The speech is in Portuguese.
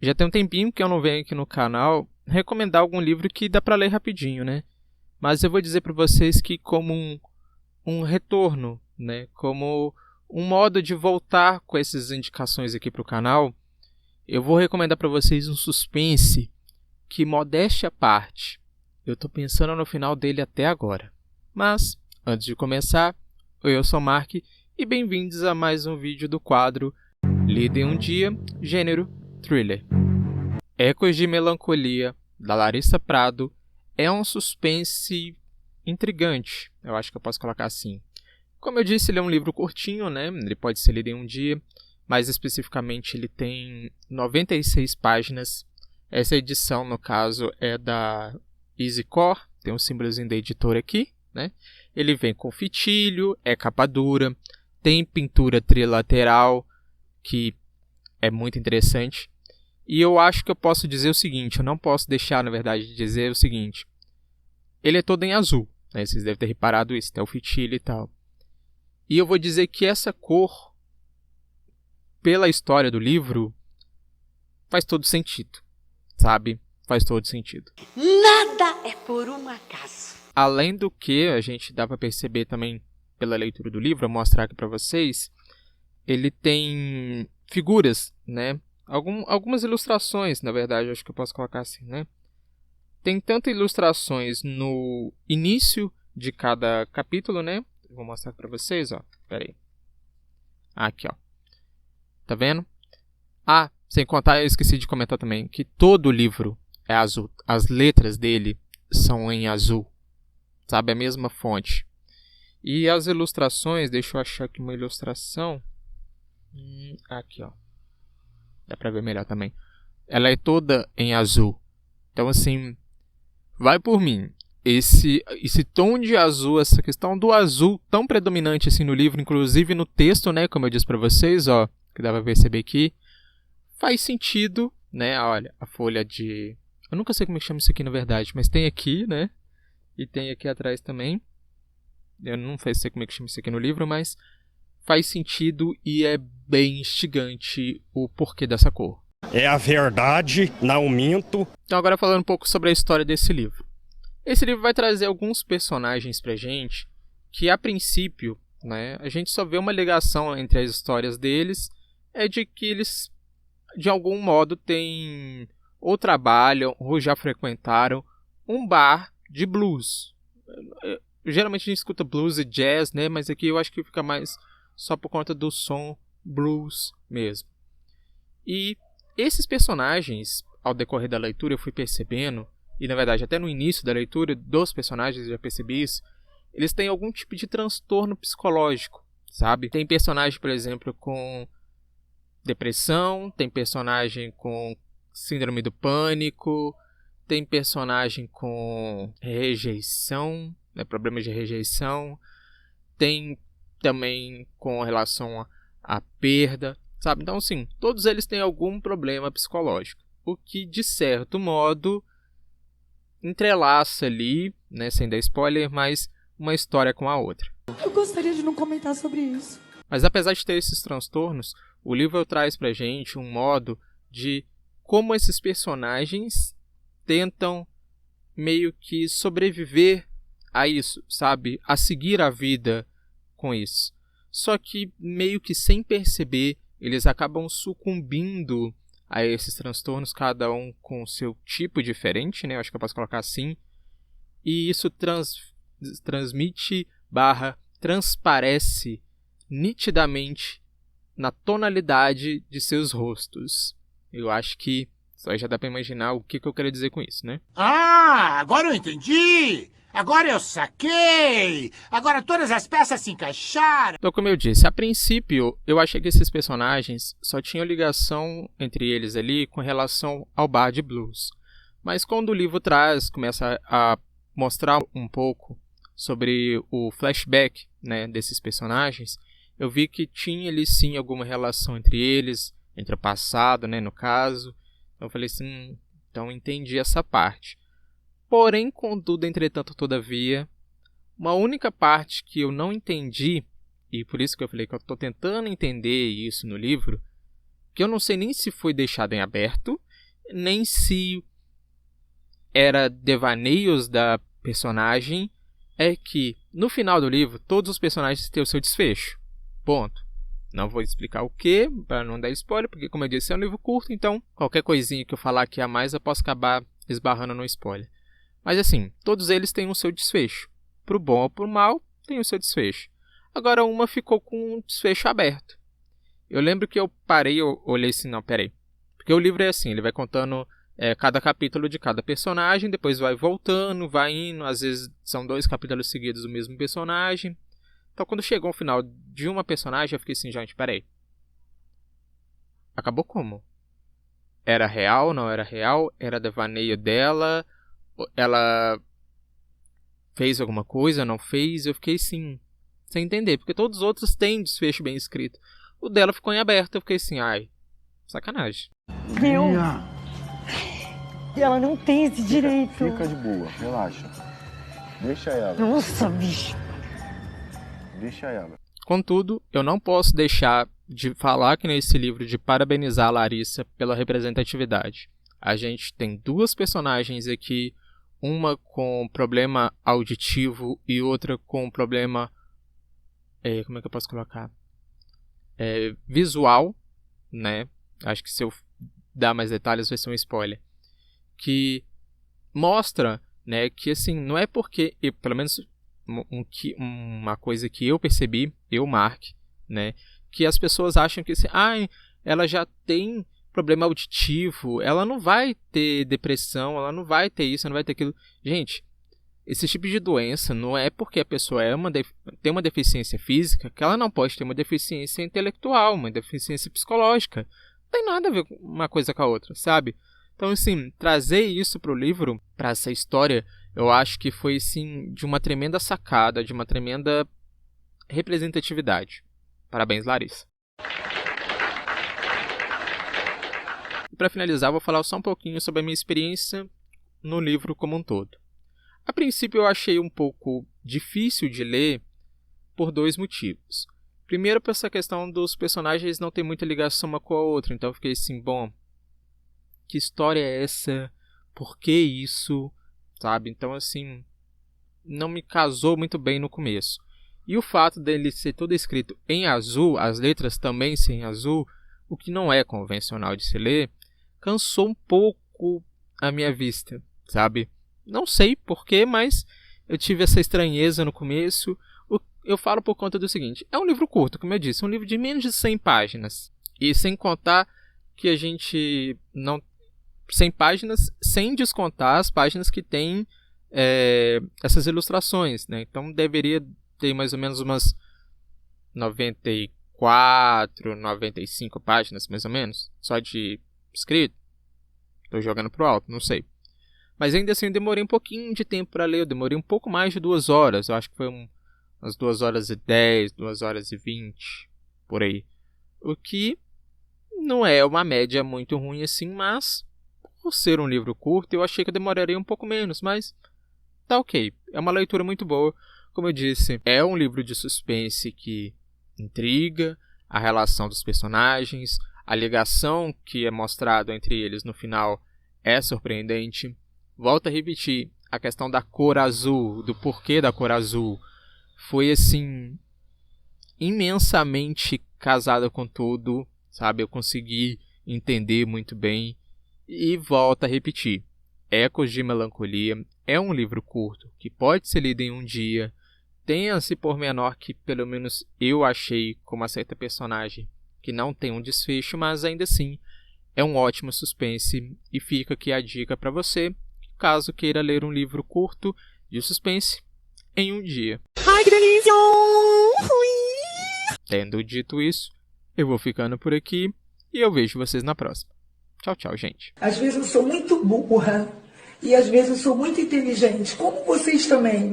Já tem um tempinho que eu não venho aqui no canal recomendar algum livro que dá para ler rapidinho, né? Mas eu vou dizer para vocês que como um retorno, né? Como um modo de voltar com essas indicações aqui para o canal, eu vou recomendar para vocês um suspense que, modéstia à parte, eu estou pensando no final dele até agora. Mas, antes de começar, eu sou o Mark e bem-vindos a mais um vídeo do quadro Lido em um Dia, gênero Thriller. Ecos de Melancolia, da Larissa Prado, é um suspense intrigante, eu acho que eu posso colocar assim. Como eu disse, ele é um livro curtinho, né? Ele pode ser lido em um dia, mais especificamente ele tem 96 páginas. Essa edição, no caso, é da EasyCore, tem um símbolozinho da editora aqui, né? Ele vem com fitilho, é capa dura, tem pintura trilateral, que é muito interessante. E eu acho que eu posso dizer o seguinte, eu não posso deixar, na verdade, de dizer o seguinte. Ele é todo em azul, né? Vocês devem ter reparado isso, tem o fitilho e tal. E eu vou dizer que essa cor, pela história do livro, faz todo sentido, sabe? Faz todo sentido. Nada é por um acaso. Além do que a gente dá para perceber também pela leitura do livro, vou mostrar aqui para vocês, ele tem figuras, né? Algumas ilustrações, na verdade, acho que eu posso colocar assim, né? Tem tanto ilustrações no início de cada capítulo, né? Vou mostrar para vocês, ó. Pera aí. Aqui, ó. Tá vendo? Ah, sem contar, eu esqueci de comentar também que todo o livro é azul. As letras dele são em azul. Sabe? A mesma fonte. E as ilustrações, deixa eu achar aqui uma ilustração. Aqui, ó. Dá pra ver melhor também. Ela é toda em azul. Então, assim, vai por mim. Esse tom de azul, essa questão do azul tão predominante assim no livro, inclusive no texto, né, como eu disse para vocês, ó, que dá para perceber aqui, faz sentido, né? Olha, a folha de, eu nunca sei como é que chama isso aqui na verdade, mas tem aqui, né? E tem aqui atrás também. Eu não sei como é que chama isso aqui no livro, mas faz sentido e é bem instigante o porquê dessa cor. É a verdade, não minto. Então agora falando um pouco sobre a história desse livro. Esse livro vai trazer alguns personagens pra gente que, a princípio, né, a gente só vê uma ligação entre as histórias deles, é de que eles, de algum modo, têm ou trabalham ou já frequentaram um bar de blues. Geralmente a gente escuta blues e jazz, né, mas aqui eu acho que fica mais só por conta do som blues mesmo. E esses personagens, ao decorrer da leitura, eu fui percebendo, e na verdade até no início da leitura dos personagens eu já percebi isso, eles têm algum tipo de transtorno psicológico, sabe? Tem personagem, por exemplo, com depressão, tem personagem com síndrome do pânico, tem personagem com rejeição, né, problemas de rejeição, tem também com relação à perda, sabe? Então, sim, todos eles têm algum problema psicológico, o que, de certo modo, entrelaça ali, né, sem dar spoiler, mas uma história com a outra. Eu gostaria de não comentar sobre isso. Mas apesar de ter esses transtornos, o livro traz pra gente um modo de como esses personagens tentam meio que sobreviver a isso, sabe? A seguir a vida com isso. Só que meio que sem perceber, eles acabam sucumbindo a esses transtornos, cada um com o seu tipo diferente, né? Eu acho que eu posso colocar assim. E isso transmite / transparece nitidamente na tonalidade de seus rostos. Eu acho que só já dá para imaginar o que eu quero dizer com isso, né? Ah, agora eu entendi! Agora eu saquei! Agora todas as peças se encaixaram! Então, como eu disse, a princípio eu achei que esses personagens só tinham ligação entre eles ali com relação ao bar de blues. Mas quando o livro começa a mostrar um pouco sobre o flashback, né, desses personagens, eu vi que tinha ali sim alguma relação entre eles, entre o passado, né, no caso. Então eu falei assim, então entendi essa parte. Porém, contudo, entretanto, todavia, uma única parte que eu não entendi, e por isso que eu falei que eu estou tentando entender isso no livro, que eu não sei nem se foi deixado em aberto, nem se era devaneios da personagem, é que no final do livro todos os personagens têm o seu desfecho. Ponto. Não vou explicar o que, para não dar spoiler, porque como eu disse é um livro curto, então qualquer coisinha que eu falar aqui a mais eu posso acabar esbarrando no spoiler. Mas assim, todos eles têm o seu desfecho. Pro bom ou pro mal, tem o seu desfecho. Agora uma ficou com um desfecho aberto. Eu lembro que eu parei, eu olhei assim, não, peraí. Porque o livro é assim, ele vai contando cada capítulo de cada personagem, depois vai voltando, vai indo, às vezes são 2 capítulos seguidos do mesmo personagem. Então quando chegou ao final de uma personagem, eu fiquei assim, gente, peraí. Acabou como? Era real, não era real? Era devaneio dela? Ela fez alguma coisa, não fez? Eu fiquei assim, sem entender, porque todos os outros têm desfecho bem escrito. O dela ficou em aberto, eu fiquei assim, ai, sacanagem. Meu, ela não tem esse direito. Fica de boa, relaxa. Deixa ela. Nossa, bicho. Deixa ela. Contudo, eu não posso deixar de falar que nesse livro de parabenizar a Larissa pela representatividade. A gente tem 2 personagens aqui, uma com problema auditivo e outra com problema... como é que eu posso colocar? Visual, né? Acho que se eu dar mais detalhes vai ser um spoiler. Que mostra, né, que assim, não é porque, pelo menos uma coisa que eu percebi, Mark, né, que as pessoas acham que assim, ela já tem problema auditivo, ela não vai ter depressão, ela não vai ter isso, não vai ter aquilo. Gente, esse tipo de doença não é porque a pessoa tem uma deficiência física que ela não pode ter uma deficiência intelectual, uma deficiência psicológica. Não tem nada a ver uma coisa com a outra, sabe? Então, assim, trazer isso para o livro, para essa história, eu acho que foi, assim, de uma tremenda sacada, de uma tremenda representatividade. Parabéns, Larissa. E para finalizar, vou falar só um pouquinho sobre a minha experiência no livro como um todo. A princípio, eu achei um pouco difícil de ler por 2 motivos. Primeiro, por essa questão dos personagens não ter muita ligação uma com a outra. Então, eu fiquei assim, bom, que história é essa? Por que isso? Sabe? Então, assim, não me casou muito bem no começo. E o fato dele ser todo escrito em azul, as letras também serem em azul, o que não é convencional de se ler, cansou um pouco a minha vista, sabe? Não sei porquê, mas eu tive essa estranheza no começo. Eu falo por conta do seguinte, é um livro curto, como eu disse, um livro de menos de 100 páginas. E sem contar que a gente não... 100 páginas, sem descontar as páginas que tem essas ilustrações, né? Então deveria ter mais ou menos umas 94, 95 páginas, mais ou menos, só de escrito. Estou jogando pro alto, não sei. Mas ainda assim eu demorei um pouquinho de tempo para ler, eu demorei um pouco mais de 2 horas, eu acho que foi umas 2 horas e 10, 2 horas e 20, por aí. O que não é uma média muito ruim assim, mas por ser um livro curto, eu achei que eu demoraria um pouco menos, mas tá ok. É uma leitura muito boa. Como eu disse, é um livro de suspense que intriga, a relação dos personagens, a ligação que é mostrado entre eles no final é surpreendente. Volto a repetir, a questão da cor azul, do porquê da cor azul, foi assim, imensamente casada com tudo, sabe? Eu consegui entender muito bem. E volto a repetir, Ecos de Melancolia é um livro curto que pode ser lido em um dia. Tem esse pormenor que pelo menos eu achei com uma certa personagem que não tem um desfecho, mas ainda assim é um ótimo suspense. E fica aqui a dica para você, caso queira ler um livro curto de suspense em um dia. Ai, que delícia! Tendo dito isso, eu vou ficando por aqui e eu vejo vocês na próxima. Tchau, tchau, gente. Às vezes eu sou muito burra e às vezes eu sou muito inteligente, como vocês também.